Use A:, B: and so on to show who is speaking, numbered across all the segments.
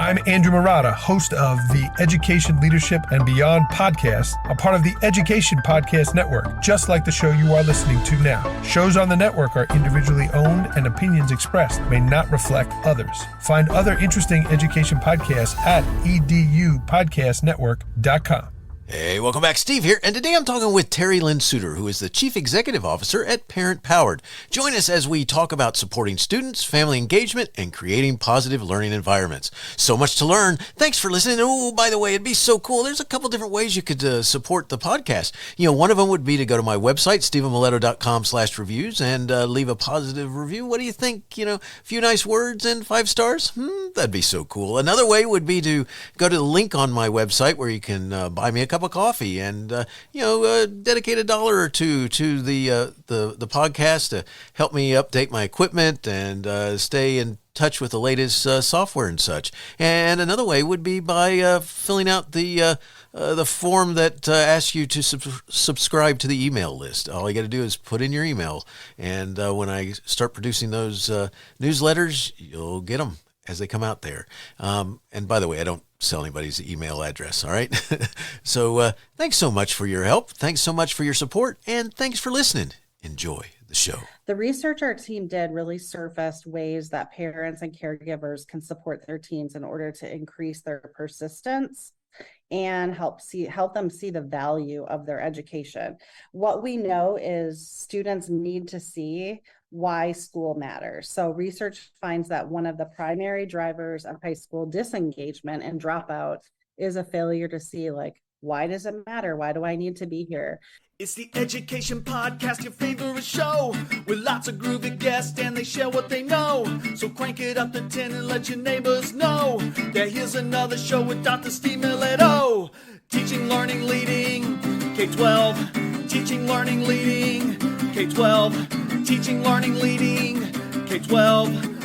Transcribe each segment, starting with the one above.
A: I'm Andrew Murata, host of the Education, Leadership, and Beyond podcast, a part of the Education Podcast Network, just like the show you are listening to now. Shows on the network are individually owned, and opinions expressed may not reflect others. Find other interesting education podcasts at edupodcastnetwork.com.
B: Hey, welcome back. Steve here, and today I'm talking with Terri Lynn Soutor, who is the Chief Executive Officer at ParentPowered. Join us as we talk about supporting students, family engagement, and creating positive learning environments. So much to learn. Thanks for listening. Oh, by the way, it'd be so cool. There's a couple different ways you could support the podcast. One of them would be to go to my website, stephenmiletto.com/reviews, and leave a positive review. What do you think? A few nice words and 5 stars? That'd be so cool. Another way would be to go to the link on my website where you can buy me a cup of coffee and dedicate $1 or $2 to the podcast to help me update my equipment and stay in touch with the latest software and such. And another way would be by filling out the form that asks you to subscribe to the email list. All you got to do is put in your email, and when I start producing those newsletters, you'll get them as they come out there. And by the way, I don't sell anybody's email address, all right? So thanks so much for your help. Thanks so much for your support. And thanks for listening. Enjoy the show.
C: The research our team did really surfaced ways that parents and caregivers can support their teams in order to increase their persistence and help them see the value of their education. What we know is students need to see why school matters. So research finds that one of the primary drivers of high school disengagement and dropout is a failure to see, why does it matter? Why do I need to be here?
D: It's the Education Podcast, your favorite show, with lots of groovy guests and they share what they know. So crank it up to 10 and let your neighbors know that here's another show with Dr. Steve Miletto. Teaching, learning, leading, K-12. Teaching, learning, leading, K-12. Teaching, learning, leading, K-12.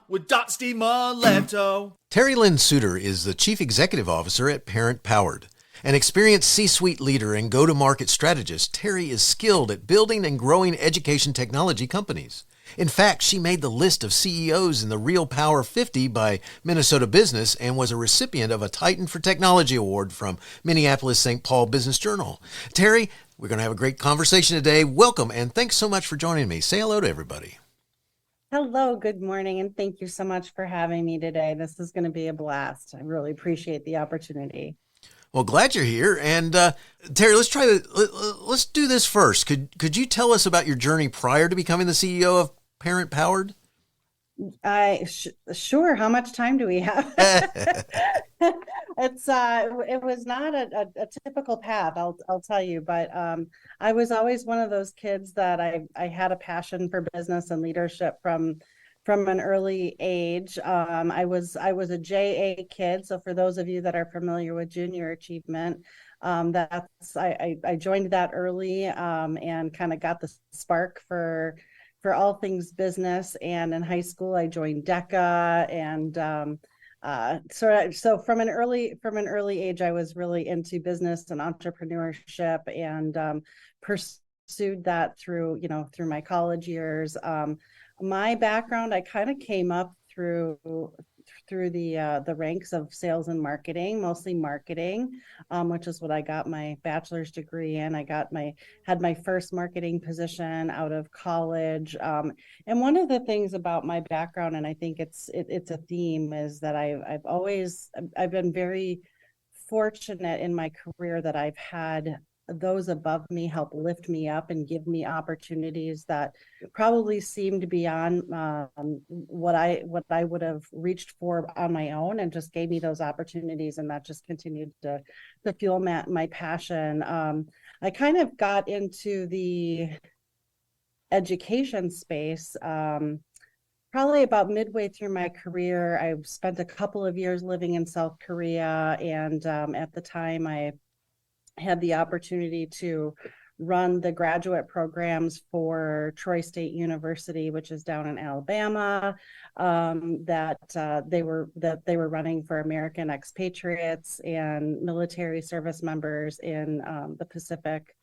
D: With Dr. Steve Miletto.
B: Terri Lynn Soutor is the Chief Executive Officer at ParentPowered. An experienced C-suite leader and go-to-market strategist, Terri is skilled at building and growing education technology companies. In fact, she made the list of CEOs in the Real Power 50 by Minnesota Business and was a recipient of a Titan for Technology Award from Minneapolis-St. Paul Business Journal. Terri, we're going to have a great conversation today. Welcome, and thanks so much for joining me. Say hello to everybody.
C: Hello, good morning, and thank you so much for having me today. This is going to be a blast. I really appreciate the opportunity.
B: Well, glad you're here. And Terri, let's do this first. Could you tell us about your journey prior to becoming the CEO of ParentPowered?
C: Sure. How much time do we have? It was not a typical path, I'll tell you, but I was always one of those kids that I had a passion for business and leadership from an early age. I was a JA kid. So for those of you that are familiar with junior achievement, I joined that early and kind of got the spark for all things business. And in high school, I joined DECA, and so from an early age, I was really into business and entrepreneurship, and pursued that through my college years. My background, I kind of came up through the ranks of sales and marketing, mostly marketing, which is what I got my bachelor's degree in. Had my first marketing position out of college. And one of the things about my background, and I think it's a theme, is that I've been very fortunate in my career that I've had those above me help lift me up and give me opportunities that probably seemed beyond what I would have reached for on my own, and just gave me those opportunities, and that just continued to fuel my passion. I kind of got into the education space probably about midway through my career. I spent a couple of years living in South Korea, and at the time I had the opportunity to run the graduate programs for Troy State University, which is down in Alabama, that they were running for American expatriates and military service members in the Pacific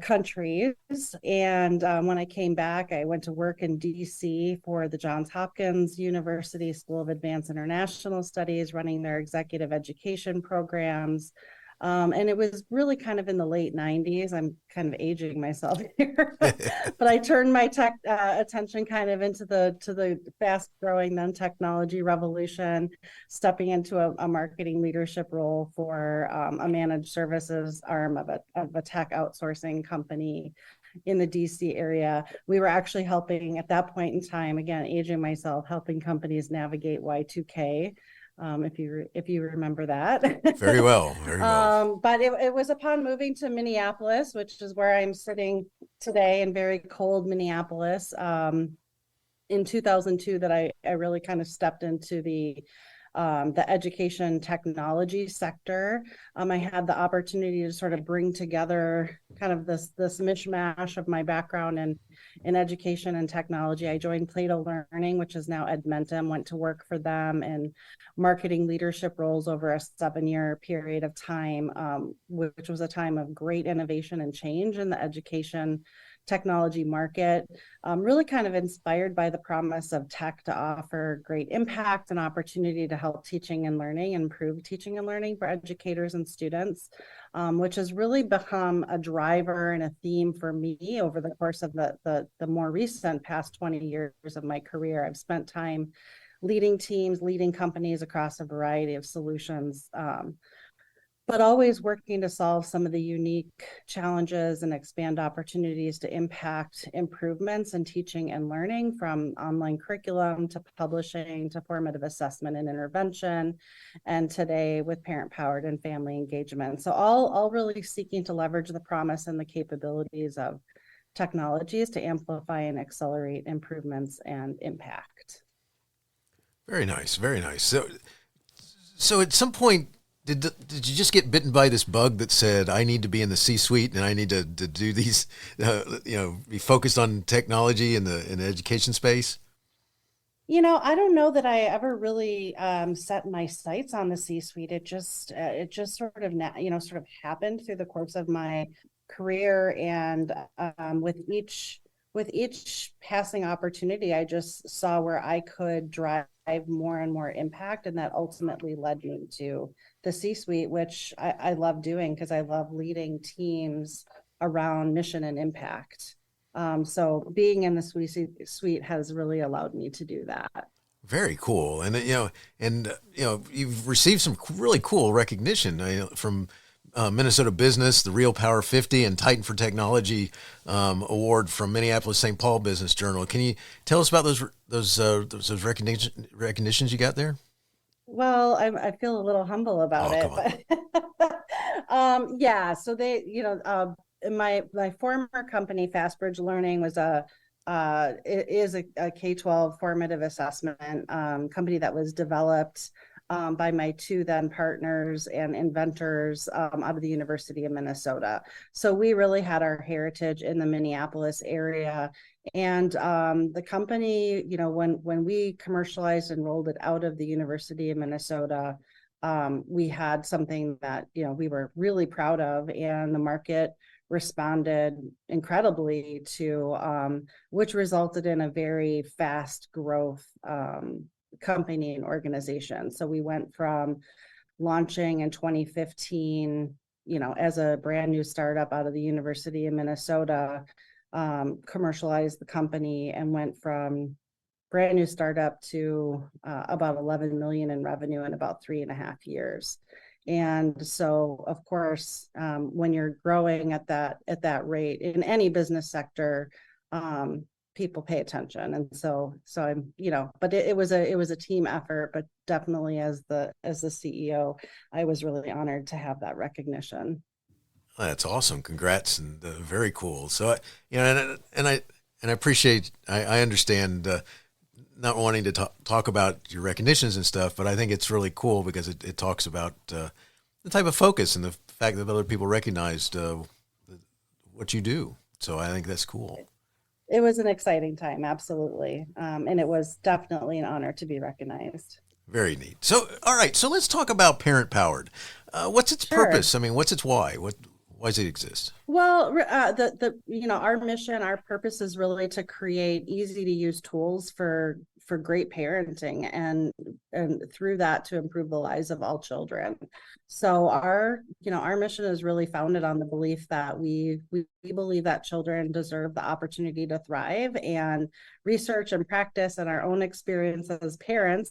C: countries. And when I came back, I went to work in DC for the Johns Hopkins University School of Advanced International Studies, running their executive education programs. And it was really kind of in the late 90s. I'm kind of aging myself here, but I turned my tech attention kind of into the fast growing then technology revolution, stepping into a marketing leadership role for a managed services arm of a tech outsourcing company in the DC area. We were actually helping at that point in time, again, aging myself, helping companies navigate Y2K. If you remember that.
B: Very well, very well.
C: But it was upon moving to Minneapolis, which is where I'm sitting today in very cold Minneapolis, in 2002 that I really kind of stepped into the education technology sector. I had the opportunity to sort of bring together kind of this mishmash of my background in education and technology. I joined Plato Learning, which is now Edmentum, went to work for them in marketing leadership roles over a 7-year period of time, which was a time of great innovation and change in the education technology market, really kind of inspired by the promise of tech to offer great impact and opportunity to help teaching and learning, improve teaching and learning for educators and students, which has really become a driver and a theme for me over the course of the more recent past 20 years of my career. I've spent time leading teams, leading companies across a variety of solutions, but always working to solve some of the unique challenges and expand opportunities to impact improvements in teaching and learning, from online curriculum to publishing to formative assessment and intervention, and today with parent-powered and family engagement. So all really seeking to leverage the promise and the capabilities of technologies to amplify and accelerate improvements and impact.
B: Very nice, very nice. So at some point, Did you just get bitten by this bug that said, I need to be in the C-suite and I need to do these, be focused on technology in the education space?
C: I don't know that I ever really set my sights on the C-suite. It just sort of happened through the course of my career, and with each passing opportunity, I just saw where I could drive more and more impact, and that ultimately led me to the C-suite, which I love doing because I love leading teams around mission and impact. So being in the C-suite has really allowed me to do that.
B: Very cool. And you've received some really cool recognition from Minnesota Business, the Real Power 50, and Titan for Technology award from Minneapolis St. Paul Business Journal. Can you tell us about those recognitions you got there?
C: Well, I feel a little humble about it, but yeah. So they, my former company, Fastbridge Learning, was is a K-12 formative assessment company that was developed by my two then partners and inventors out of the University of Minnesota. So we really had our heritage in the Minneapolis area. And the company, when we commercialized and rolled it out of the University of Minnesota, we had something that, we were really proud of, and the market responded incredibly to, which resulted in a very fast growth company and organization. So we went from launching in 2015, as a brand new startup out of the University of Minnesota, commercialized the company, and went from brand new startup to about 11 million in revenue in about 3.5 years. And so, of course, when you're growing at that rate in any business sector, people pay attention. And so I'm, but it was a team effort, but definitely as the CEO, I was really honored to have that recognition.
B: That's awesome. Congrats. And very cool. So, and I appreciate, I understand not wanting to talk about your recognitions and stuff, but I think it's really cool because it talks about the type of focus and the fact that other people recognized what you do. So I think that's cool.
C: It was an exciting time. Absolutely. And it was definitely an honor to be recognized.
B: Very neat. So, all right. So let's talk about ParentPowered. What's its purpose? I mean, what's its why? Why does it exist?
C: Well, our mission, our purpose is really to create easy to use tools for great parenting, and through that to improve the lives of all children. So our mission is really founded on the belief that we believe that children deserve the opportunity to thrive, and research and practice and our own experience as parents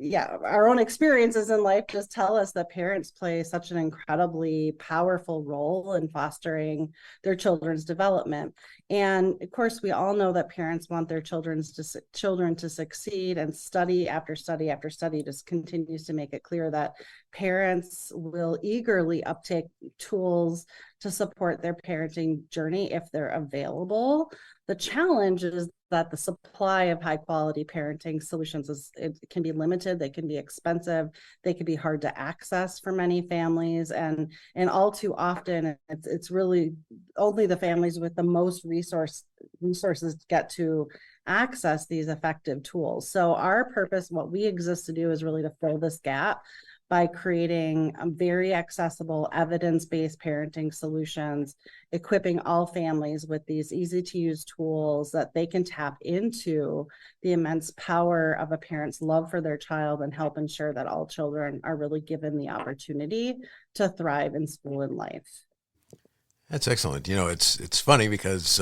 C: our own experiences in life just tell us that parents play such an incredibly powerful role in fostering their children's development. And of course, we all know that parents want their children to succeed, and study after study after study just continues to make it clear that parents will eagerly uptake tools to support their parenting journey if they're available. The challenge is that the supply of high quality parenting solutions it can be limited, they can be expensive, they can be hard to access for many families, and all too often it's really only the families with the most resources get to access these effective tools. So our purpose, what we exist to do, is really to fill this gap by creating very accessible, evidence-based parenting solutions, equipping all families with these easy-to-use tools that they can tap into the immense power of a parent's love for their child, and help ensure that all children are really given the opportunity to thrive in school and life.
B: That's excellent. It's funny because,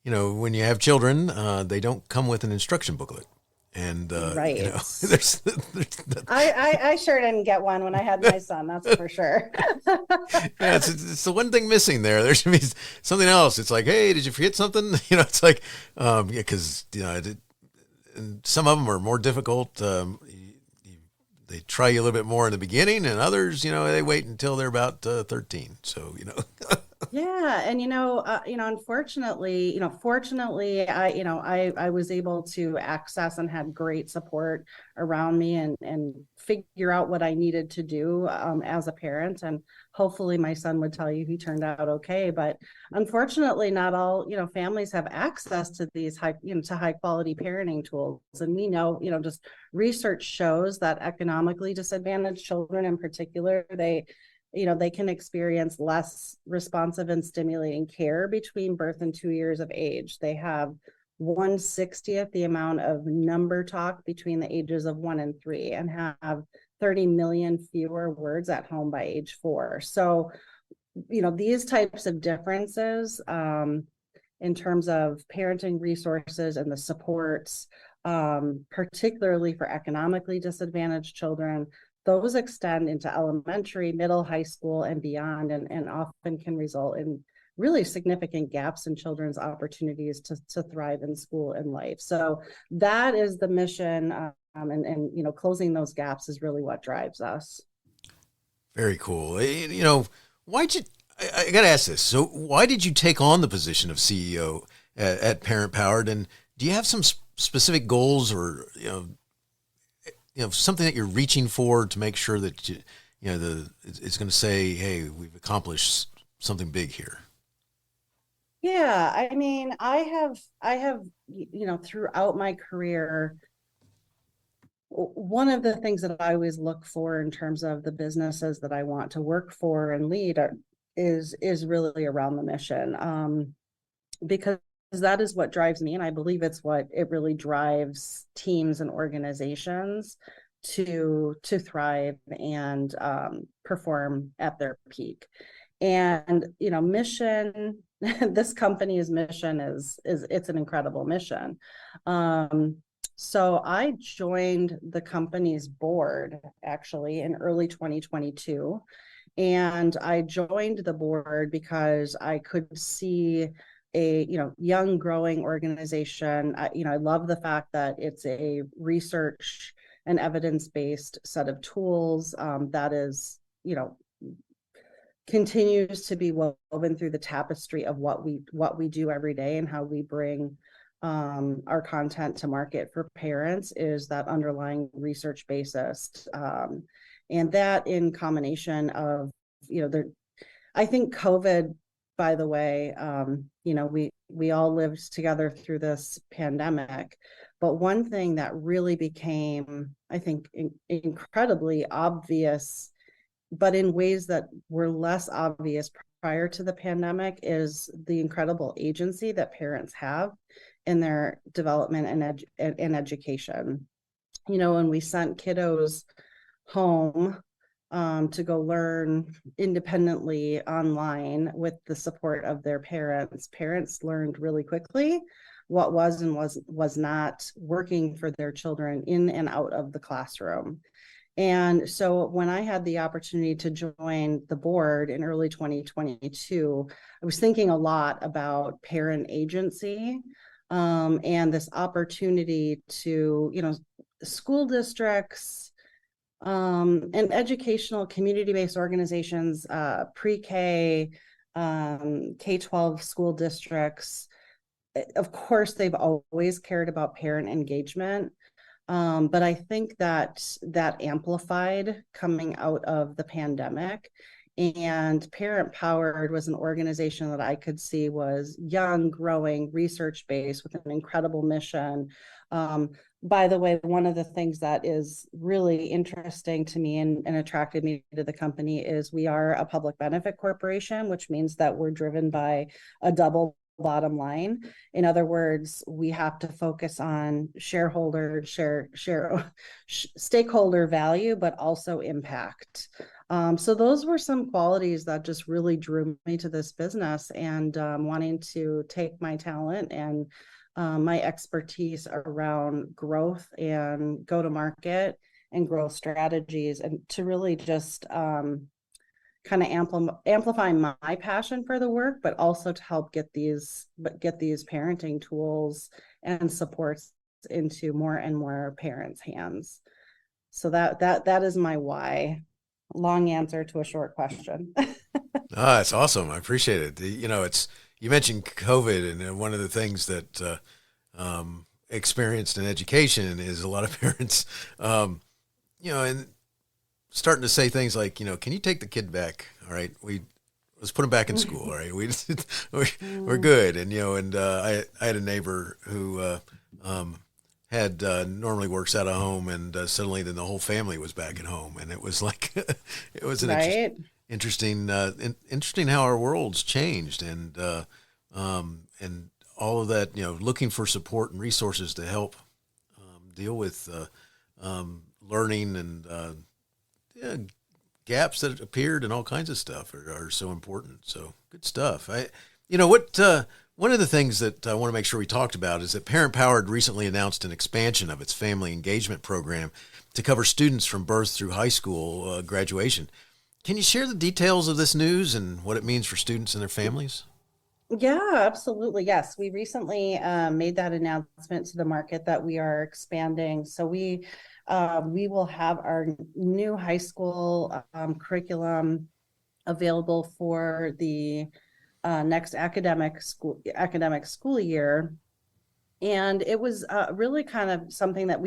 B: when you have children, they don't come with an instruction booklet. And,
C: right.
B: There's
C: I sure didn't get one when I had my son, that's for sure.
B: Yeah, it's the one thing missing there. There should be something else. It's like, hey, did you forget something? It's like, because, and some of them are more difficult. They try you a little bit more in the beginning, and others, they wait until they're about 13. So,
C: Yeah. And, unfortunately, fortunately, I was able to access and had great support around me, and figure out what I needed to do as a parent. And hopefully my son would tell you he turned out okay. But unfortunately, not all, families have access to these high quality parenting tools. And we know, just research shows that economically disadvantaged children in particular, they can experience less responsive and stimulating care between birth and 2 years of age. They have 1/60th the amount of number talk between the ages of 1 and 3, and have 30 million fewer words at home by age 4. So, these types of differences in terms of parenting resources and the supports, particularly for economically disadvantaged children, those extend into elementary, middle, high school, and beyond, and often can result in really significant gaps in children's opportunities to thrive in school and life. So that is the mission, and closing those gaps is really what drives us.
B: Very cool. Why'd you? I got to ask this. So, why did you take on the position of CEO at ParentPowered, and do you have some specific goals, or something that you're reaching for to make sure that it's going to say, hey, we've accomplished something big here?
C: Yeah, I mean, I have, throughout my career, one of the things that I always look for in terms of the businesses that I want to work for and lead is really around the mission, because that is what drives me, and I believe it really drives teams and organizations to thrive and perform at their peak. And mission, this company's mission is it's an incredible mission. So I joined the company's board actually in early 2022, and I joined the board because I could see a young growing organization. I love the fact that it's a research and evidence-based set of tools that is continues to be woven through the tapestry of what we do every day, and how we bring our content to market for parents, is that underlying research basis, and that in combination of I think COVID, by the way, we all lived together through this pandemic, but one thing that really became, I think, incredibly obvious but in ways that were less obvious prior to the pandemic, is the incredible agency that parents have in their development and education. When we sent kiddos home to go learn independently online with the support of their parents learned really quickly what was and was not working for their children in and out of the classroom. And so when I had the opportunity to join the board in early 2022, I was thinking a lot about parent agency, and this opportunity to, school districts, and educational community-based organizations, pre-K, K-12 school districts. Of course, they've always cared about parent engagement. But I think that amplified coming out of the pandemic. And ParentPowered was an organization that I could see was young, growing, research-based with an incredible mission. By the way, one of the things that is really interesting to me and attracted me to the company is we are a public benefit corporation, which means that we're driven by a double bottom line. In other words, we have to focus on stakeholder value, but also impact. So those were some qualities that just really drew me to this business, and wanting to take my talent and my expertise around growth and go-to-market and growth strategies, and to really just kind of amplify my passion for the work, but also to help get these parenting tools and supports into more and more parents' hands. So that is my why. Long answer to a short question.
B: That's awesome. I appreciate it. You mentioned COVID, and one of the things that experienced in education is a lot of parents, and starting to say things like, can you take the kid back? All right, let's put him back in school. All right, we're good. And I had a neighbor who had normally works out of home, and suddenly then the whole family was back at home, and it was like it was an interesting how our world's changed, and all of that. Looking for support and resources to help deal with learning and gaps that appeared and all kinds of stuff are so important. So good stuff. One of the things that I want to make sure we talked about is that ParentPowered recently announced an expansion of its family engagement program to cover students from birth through high school graduation. Can you share the details of this news and what it means for students and their families?
C: Yeah, absolutely. Yes, we recently made that announcement to the market that we are expanding. So we will have our new high school curriculum available for the next academic school year. And it was really kind of something that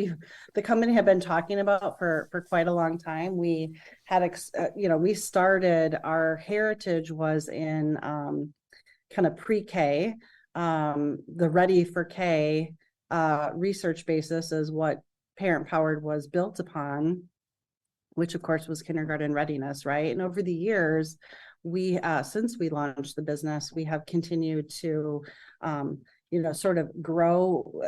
C: the company had been talking about for quite a long time. We had, we started, our heritage was in kind of pre-K. The Ready for K research basis is what ParentPowered was built upon, which of course was kindergarten readiness, right? And over the years, since we launched the business, we have continued to sort of grow.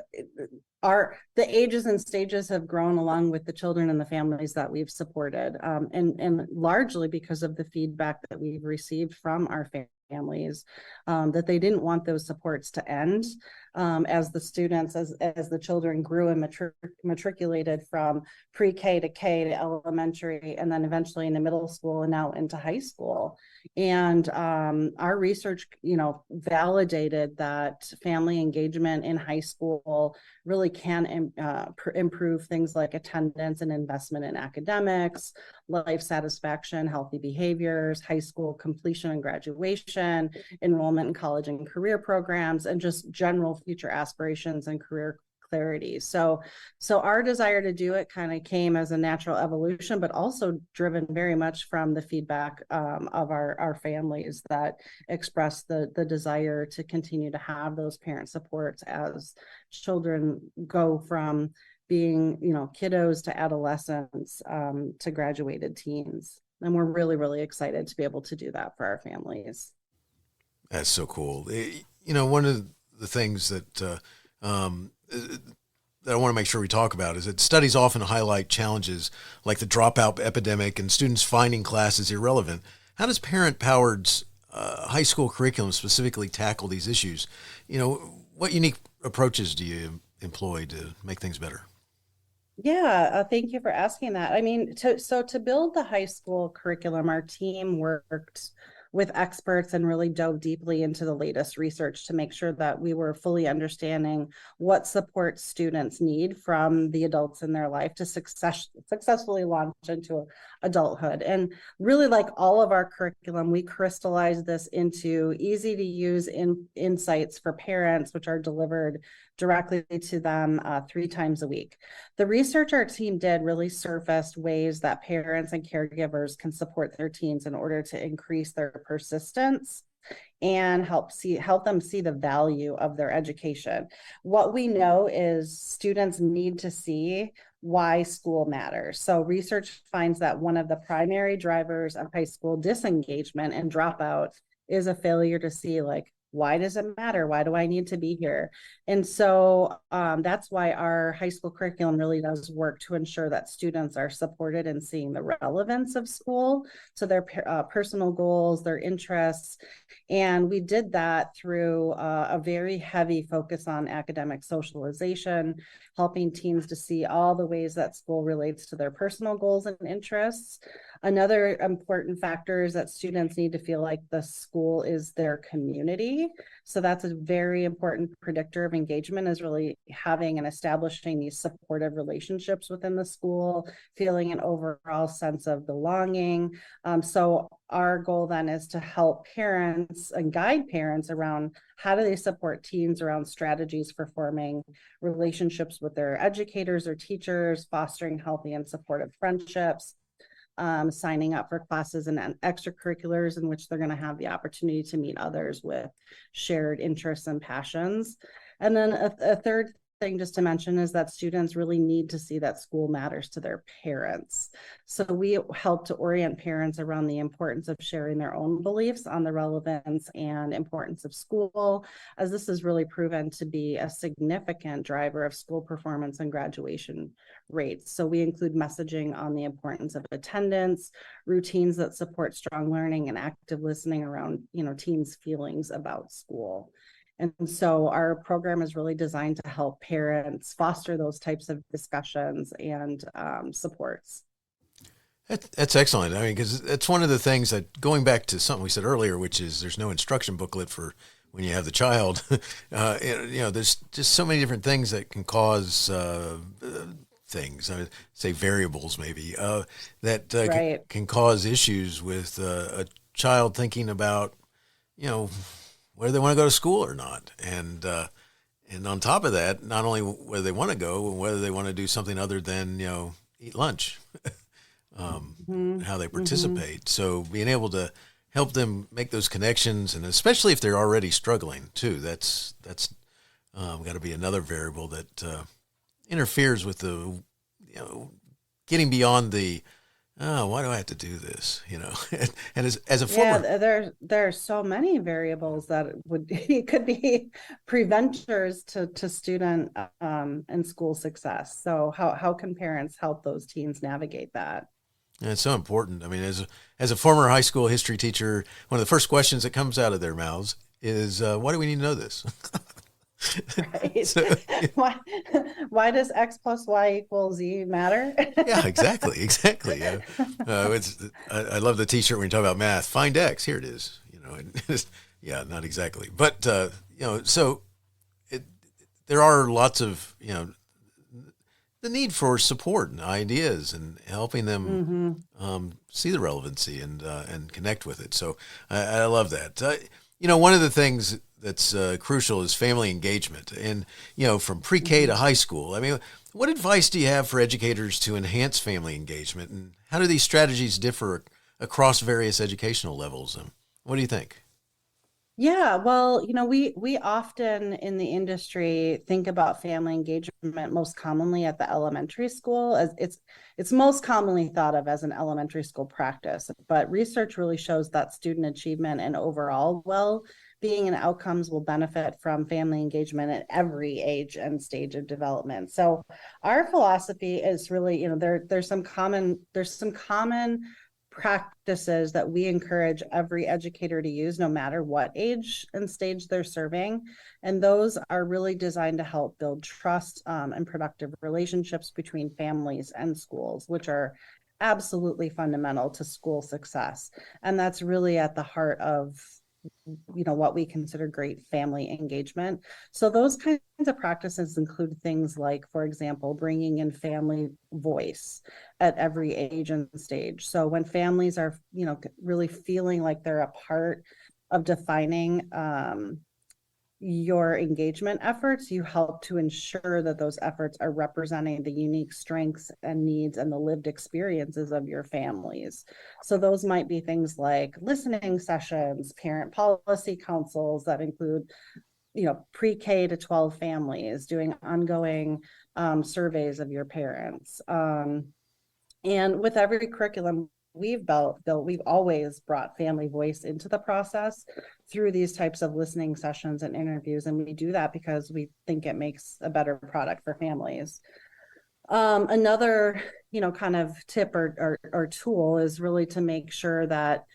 C: The ages and stages have grown along with the children and the families that we've supported, and largely because of the feedback that we've received from our families, that they didn't want those supports to end as the children grew and matriculated from pre-K to K to elementary, and then eventually into middle school and now into high school. And our research, validated that family engagement in high school really can improve things like attendance and investment in academics, life satisfaction, healthy behaviors, high school completion and graduation, enrollment in college and career programs, and just general future aspirations and career clarity. So our desire to do it kind of came as a natural evolution, but also driven very much from the feedback of our families that expressed the desire to continue to have those parent supports as children go from being, kiddos to adolescents to graduated teens. And we're really, really excited to be able to do that for our families.
B: That's so cool. One of the things that I want to make sure we talk about is that studies often highlight challenges like the dropout epidemic and students finding classes irrelevant. How does ParentPowered's high school curriculum specifically tackle these issues? What unique approaches do you employ to make things better?
C: Yeah, thank you for asking that. I mean, to build the high school curriculum, our team worked with experts and really dove deeply into the latest research to make sure that we were fully understanding what support students need from the adults in their life to successfully launch into adulthood. And really, like all of our curriculum, we crystallized this into easy to use insights for parents, which are delivered directly to them 3 times a week. The research our team did really surfaced ways that parents and caregivers can support their teens in order to increase their persistence and help them see the value of their education. What we know is students need to see why school matters. So research finds that one of the primary drivers of high school disengagement and dropout is a failure to see, like, why does it matter? Why do I need to be here? And so that's why our high school curriculum really does work to ensure that students are supported in seeing the relevance of school, so their personal goals, their interests. And we did that through a very heavy focus on academic socialization, helping teens to see all the ways that school relates to their personal goals and interests. Another important factor is that students need to feel like the school is their community. So that's a very important predictor of engagement, is really having and establishing these supportive relationships within the school, feeling an overall sense of belonging. So our goal then is to help parents and guide parents around how do they support teens around strategies for forming relationships with their educators or teachers, fostering healthy and supportive friendships, signing up for classes and extracurriculars in which they're going to have the opportunity to meet others with shared interests and passions. And then a third thing just to mention is that students really need to see that school matters to their parents. So we help to orient parents around the importance of sharing their own beliefs on the relevance and importance of school, as this is really proven to be a significant driver of school performance and graduation rates. So we include messaging on the importance of attendance, routines that support strong learning, and active listening around, teens' feelings about school. And so our program is really designed to help parents foster those types of discussions and supports.
B: That's excellent. I mean, because it's one of the things that, going back to something we said earlier, which is there's no instruction booklet for when you have the child. There's just so many different things that can cause things, say variables maybe, that
C: Right.
B: can cause issues with a child thinking about, whether they want to go to school or not. And on top of that, not only whether they want to go, and whether they want to do something other than, eat lunch, how they participate. So being able to help them make those connections, and especially if they're already struggling too, that's got to be another variable that interferes with the, getting beyond the, oh, why do I have to do this? And as a former,
C: there are so many variables that could be preventers to student and school success. So how can parents help those teens navigate that?
B: and it's so important. I mean, as a former high school history teacher, one of the first questions that comes out of their mouths is, why do we need to know this?
C: Right.
B: So,
C: Why does X plus Y equals Z matter?
B: yeah, exactly. I love the T-shirt when you talk about math. Find X. Here it is. Yeah, not exactly, but so there are lots of the need for support and ideas and helping them see the relevancy and connect with it. So I love that. One of the things that's crucial is family engagement, and from pre-K to high school. I mean, what advice do you have for educators to enhance family engagement, and how do these strategies differ across various educational levels? What do you think?
C: Yeah, well, we often in the industry think about family engagement most commonly at the elementary school, as it's most commonly thought of as an elementary school practice. But research really shows that student achievement and overall well-being and outcomes will benefit from family engagement at every age and stage of development. So our philosophy is really, there's some common practices that we encourage every educator to use no matter what age and stage they're serving. And those are really designed to help build trust and productive relationships between families and schools, which are absolutely fundamental to school success. And that's really at the heart of what we consider great family engagement. So those kinds of practices include things like, for example, bringing in family voice at every age and stage. So when families are, really feeling like they're a part of defining your engagement efforts, you help to ensure that those efforts are representing the unique strengths and needs and the lived experiences of your families. So those might be things like listening sessions, parent policy councils that include, pre-K to 12 families, doing ongoing surveys of your parents. And with every curriculum we've built, we've always brought family voice into the process through these types of listening sessions and interviews. And we do that because we think it makes a better product for families. Another, kind of tip or tool is really to make sure that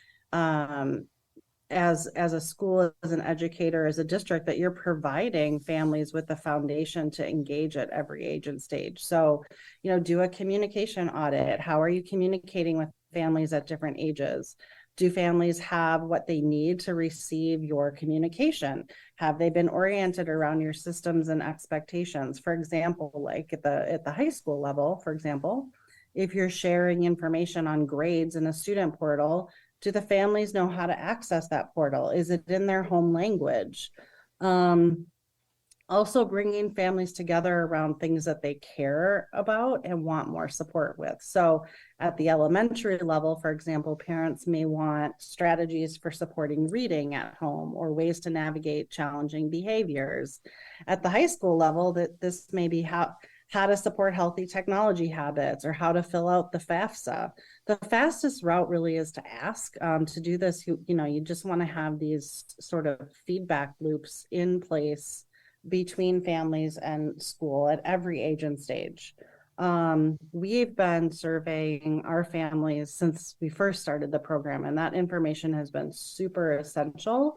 C: as a school, as an educator, as a district, that you're providing families with the foundation to engage at every age and stage. So, do a communication audit. How are you communicating with families at different ages? Do families have what they need to receive your communication? Have they been oriented around your systems and expectations? For example, like at the high school level, for example, if you're sharing information on grades in a student portal, do the families know how to access that portal? Is it in their home language? Also bringing families together around things that they care about and want more support with. So at the elementary level, for example, parents may want strategies for supporting reading at home or ways to navigate challenging behaviors. At the high school level, this may be how to support healthy technology habits or how to fill out the FAFSA. The fastest route really is to ask. To do this, you just want to have these sort of feedback loops in place between families and school at every age and stage. We've been surveying our families since we first started the program, and that information has been super essential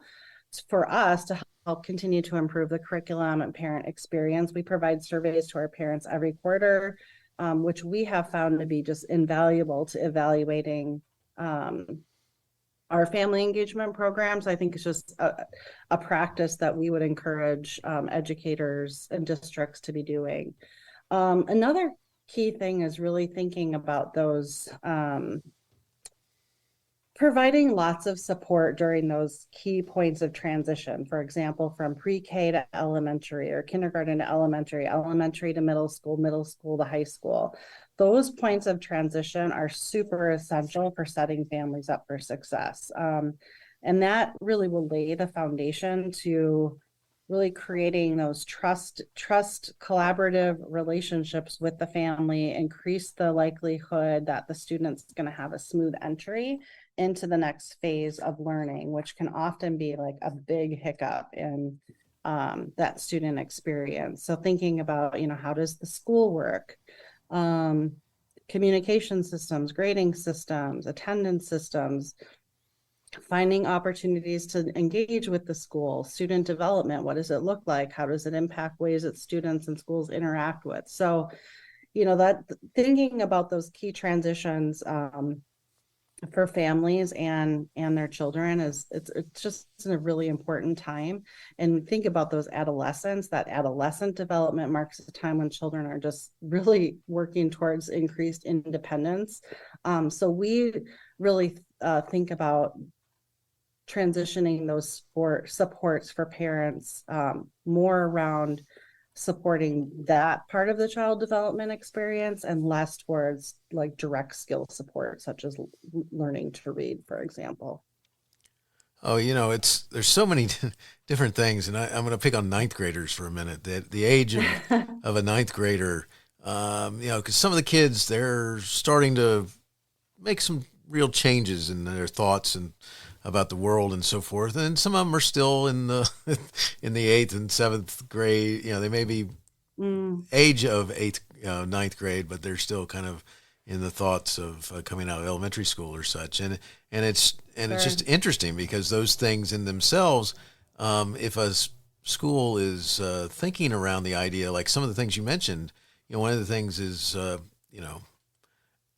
C: for us to help continue to improve the curriculum and parent experience. We provide surveys to our parents every quarter, which we have found to be just invaluable to evaluating our family engagement programs. I think it's just a practice that we would encourage educators and districts to be doing. Another key thing is really thinking about those providing lots of support during those key points of transition. For example, from pre-K to elementary or kindergarten to elementary to middle school to high school. Those points of transition are super essential for setting families up for success. And that really will lay the foundation to really creating those trust collaborative relationships with the family, increase the likelihood that the student's going to have a smooth entry into the next phase of learning, which can often be like a big hiccup in that student experience. So thinking about, how does the school work? Communication systems, grading systems, attendance systems, finding opportunities to engage with the school, student development. What does it look like? How does it impact ways that students and schools interact with? So, that thinking about those key transitions for families and their children it's just a really important time. And think about those adolescents. That adolescent development marks a time when children are just really working towards increased independence. So we really think about transitioning those supports for parents more around supporting that part of the child development experience and less towards like direct skill support, such as learning to read, for example.
B: Oh, there's so many different things, and I'm going to pick on ninth graders for a minute. The age of a ninth grader, because some of the kids, they're starting to make some real changes in their thoughts and about the world and so forth. And some of them are still in the in the eighth and seventh grade. They may be age of ninth grade, but they're still kind of in the thoughts of coming out of elementary school or such. It's just interesting because those things in themselves, if a school is thinking around the idea, like some of the things you mentioned, one of the things is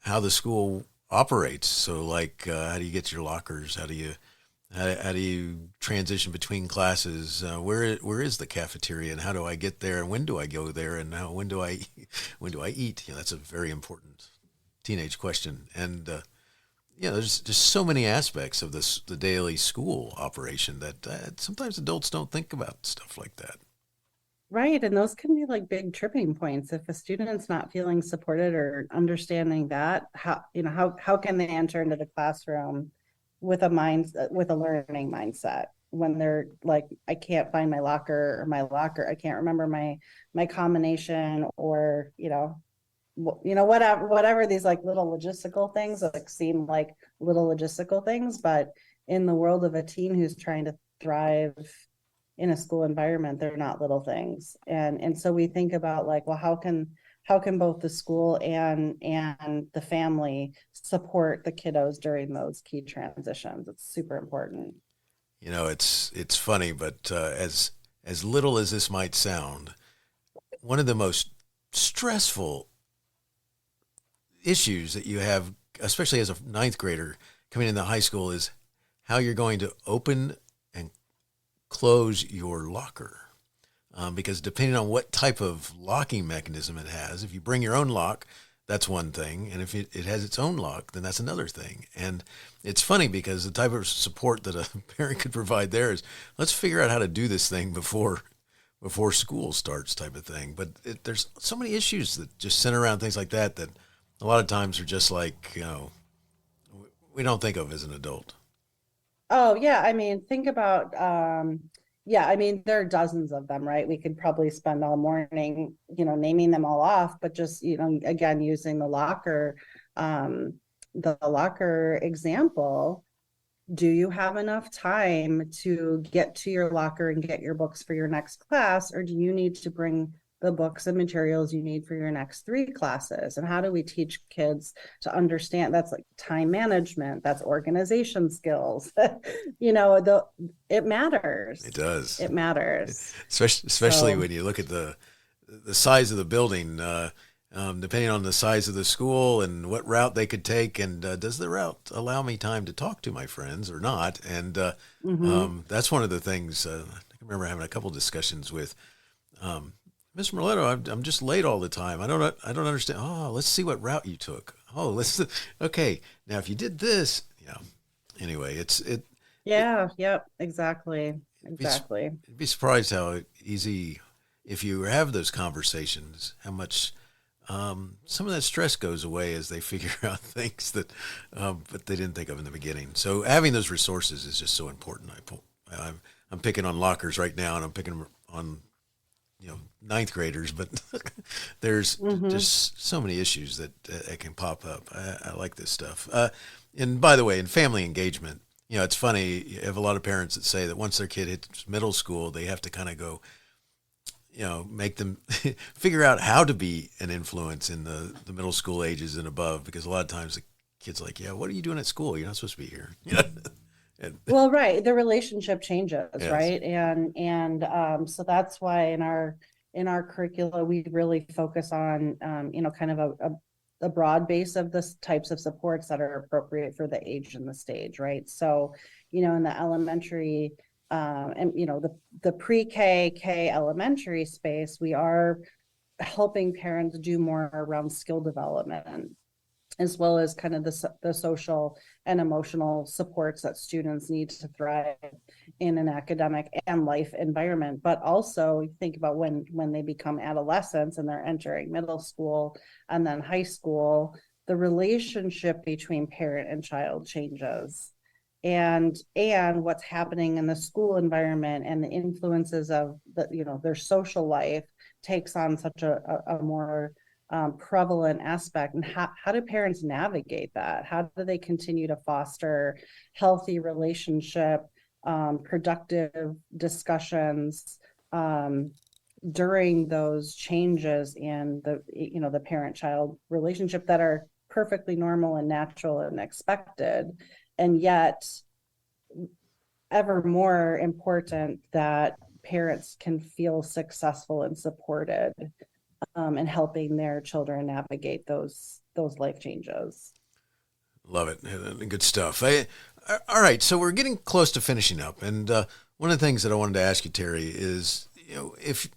B: how the school operates. So like how do you get to your lockers? How do you transition between classes? Where is the cafeteria, and how do I get there, and when do I go there, and when do I eat? That's a very important teenage question. And there's just so many aspects of the daily school operation that sometimes adults don't think about stuff like that.
C: Right. And those can be like big tripping points. If a student's not feeling supported or understanding that, how can they enter into the classroom with a learning mindset when they're like, I can't find my locker, I can't remember my combination, or, whatever these like little logistical things like seem like little logistical things, but in the world of a teen who's trying to thrive in a school environment, they're not little things. And so we think about like, well, how can both the school and the family support the kiddos during those key transitions? It's super important.
B: It's funny, but as little as this might sound, one of the most stressful issues that you have, especially as a ninth grader coming into high school, is how you're going to open and close your locker. Because depending on what type of locking mechanism it has, if you bring your own lock, that's one thing. And if it has its own lock, then that's another thing. And it's funny because the type of support that a parent could provide there is, let's figure out how to do this thing before school starts, type of thing. But there's so many issues that just center around things like that a lot of times are just like, we don't think of as an adult.
C: Oh yeah. I mean, think about, there are dozens of them, right? We could probably spend all morning, naming them all off, but just, again, using the locker example, do you have enough time to get to your locker and get your books for your next class? Or do you need to bring the books and materials you need for your next 3 classes? And how do we teach kids to understand that's like time management, that's organization skills? It matters.
B: It does.
C: It matters.
B: Especially when you look at the size of the building, depending on the size of the school and what route they could take, and does the route allow me time to talk to my friends or not? And that's one of the things I can remember having a couple discussions with Mr. Mileto. I'm just late all the time. I don't understand. Oh, let's see what route you took. Oh, okay. Now, if you did this, anyway,
C: Yeah. Yep. Exactly.
B: You'd be surprised how easy, if you have those conversations, how much some of that stress goes away as they figure out things that but they didn't think of in the beginning. So having those resources is just so important. I'm picking on lockers right now, and I'm picking on ninth graders, but there's just so many issues that can pop up. I like this stuff. And by the way, in family engagement, it's funny. You have a lot of parents that say that once their kid hits middle school, they have to kind of go, make them figure out how to be an influence in the middle school ages and above, because a lot of times the kid's like, yeah, what are you doing at school? You're not supposed to be here.
C: Well, right. The relationship changes,
B: Yes.
C: right? And so that's why in our curricula, we really focus on, kind of a broad base of the types of supports that are appropriate for the age and the stage, right? So, in the elementary, and, the pre-K, K elementary space, we are helping parents do more around skill development, as well as kind of the social and emotional supports that students need to thrive in an academic and life environment. But also think about when they become adolescents and they're entering middle school and then high school, the relationship between parent and child changes. and what's happening in the school environment and the influences of their social life takes on such a more prevalent aspect. And how do parents navigate that? How do they continue to foster healthy relationship, productive discussions during those changes in the parent-child relationship that are perfectly normal and natural and expected, and yet ever more important that parents can feel successful and supported in helping their children navigate those life changes.
B: Love it. Good stuff. All right, so we're getting close to finishing up, and one of the things that I wanted to ask you, Terri, is if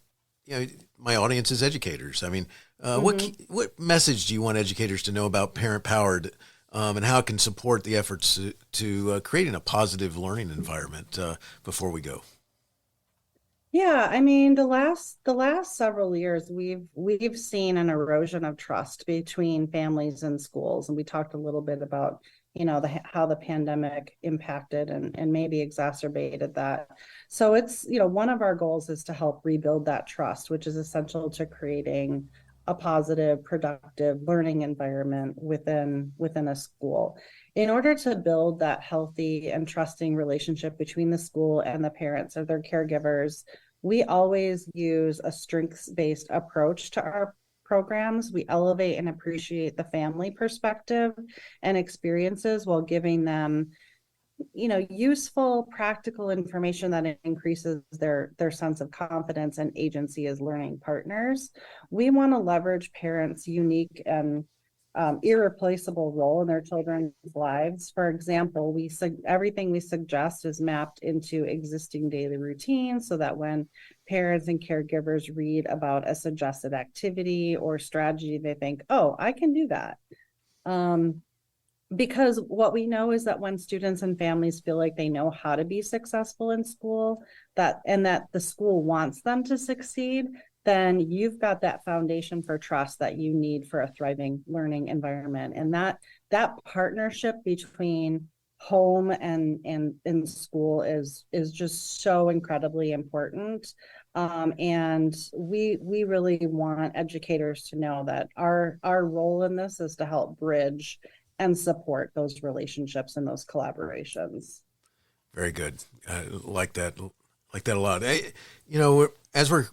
B: my audience is educators. I mean, what message do you want educators to know about ParentPowered, and how it can support the efforts to creating a positive learning environment before we go?
C: Yeah, I mean, the last several years, we've seen an erosion of trust between families and schools, and we talked a little bit about how the pandemic impacted and maybe exacerbated that. So it's one of our goals is to help rebuild that trust, which is essential to creating a positive, productive learning environment within a school. In order to build that healthy and trusting relationship between the school and the parents or their caregivers, we always use a strengths-based approach to our programs. We elevate and appreciate the family perspective and experiences while giving them useful, practical information that increases their sense of confidence and agency as learning partners. We want to leverage parents' unique and irreplaceable role in their children's lives. For example, everything we suggest is mapped into existing daily routines so that when parents and caregivers read about a suggested activity or strategy, they think, oh, I can do that. Because what we know is that when students and families feel like they know how to be successful in school, that the school wants them to succeed, then you've got that foundation for trust that you need for a thriving learning environment. And that partnership between home and school is just so incredibly important. And we really want educators to know that our role in this is to help bridge and support those relationships and those collaborations.
B: Very good. I like that a lot. Hey, as we're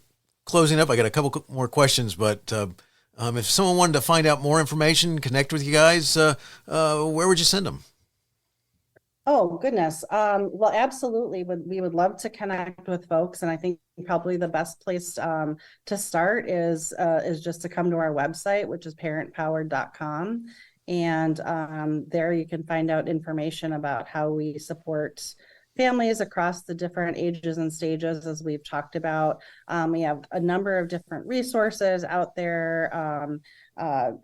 B: closing up, I got a couple more questions, but if someone wanted to find out more information, connect with you guys, where would you send them?
C: Oh, goodness. Well, absolutely. We would love to connect with folks. And I think probably the best place to start is just to come to our website, which is parentpowered.com. And there you can find out information about how we support families across the different ages and stages, as we've talked about. We have a number of different resources out there,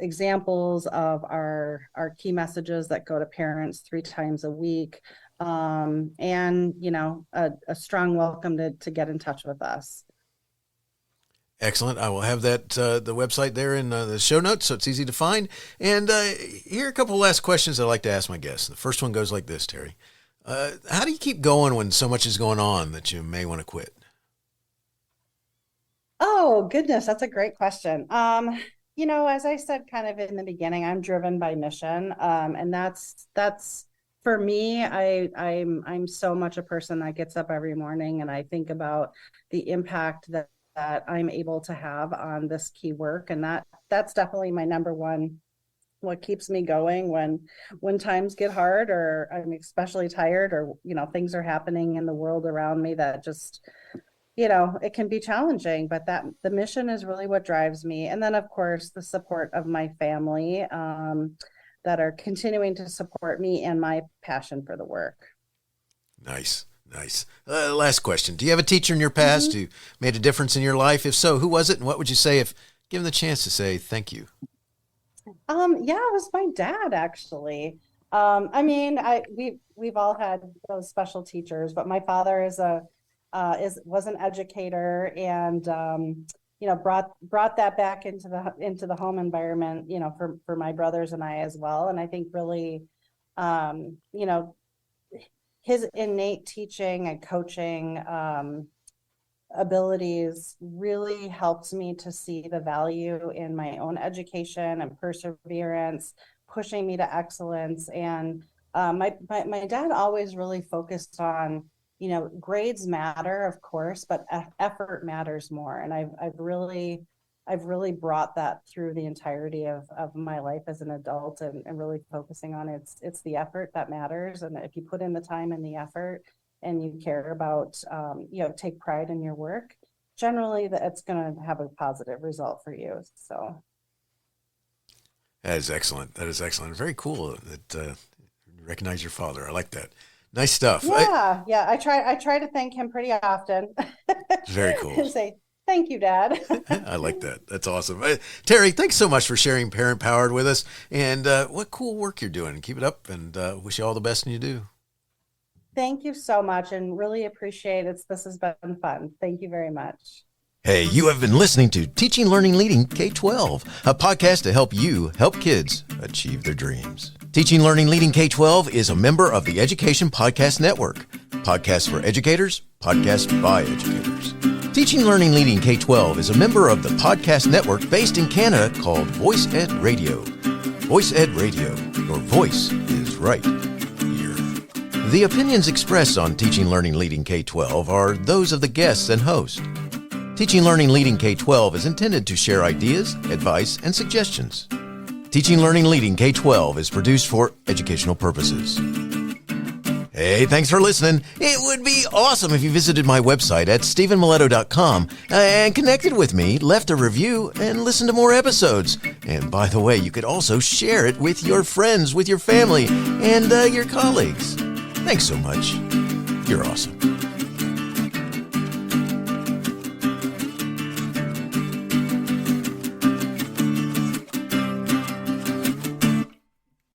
C: examples of our key messages that go to parents 3 times a week, and a strong welcome to get in touch with us.
B: Excellent. I will have that the website there in the show notes, so it's easy to find. And here are a couple of last questions I'd like to ask my guests. The first one goes like this, Terri. How do you keep going when so much is going on that you may want to quit?
C: Oh, goodness, that's a great question. As I said kind of in the beginning, I'm driven by mission. And that's for me, I'm so much a person that gets up every morning and I think about the impact that I'm able to have on this key work. And that's definitely my number one, what keeps me going when times get hard, or I'm especially tired, or, things are happening in the world around me that just, it can be challenging, but the mission is really what drives me. And then of course, the support of my family, that are continuing to support me and my passion for the work.
B: Nice. Last question. Do you have a teacher in your past who made a difference in your life? If so, who was it? And what would you say if given the chance to say thank you?
C: Yeah, it was my dad, actually. We've all had those special teachers, but my father was an educator and brought that back into the home environment, for my brothers and I as well. And I think really, his innate teaching and coaching abilities really helped me to see the value in my own education and perseverance, pushing me to excellence. And my dad always really focused on, grades matter, of course, but effort matters more. And I've really brought that through the entirety of my life as an adult, and really focusing on it's the effort that matters. And if you put in the time and the effort and you care about, take pride in your work, generally that's going to have a positive result for you. So.
B: That is excellent. Very cool that you recognize your father. I like that. Nice stuff.
C: Yeah. I try to thank him pretty often.
B: Very cool.
C: Say, thank you, Dad.
B: I like that. That's awesome. Terri, thanks so much for sharing Parent Powered with us, and what cool work you're doing. Keep it up, and wish you all the best in you do.
C: Thank you so much, and really appreciate it. This has been fun. Thank you very much.
B: Hey, you have been listening to Teaching, Learning, Leading K-12, a podcast to help you help kids achieve their dreams. Teaching, Learning, Leading K-12 is a member of the Education Podcast Network. Podcasts for educators, podcasts by educators. Teaching, Learning, Leading K-12 is a member of the podcast network based in Canada called Voice Ed Radio. Voice Ed Radio, your voice is right here. The opinions expressed on Teaching, Learning, Leading K-12 are those of the guests and host. Teaching, Learning, Leading K-12 is intended to share ideas, advice, and suggestions. Teaching, Learning, Leading K-12 is produced for educational purposes. Hey, thanks for listening. It would be awesome if you visited my website at stephenmiletto.com and connected with me, left a review, and listened to more episodes. And by the way, you could also share it with your friends, with your family, and your colleagues. Thanks so much. You're awesome.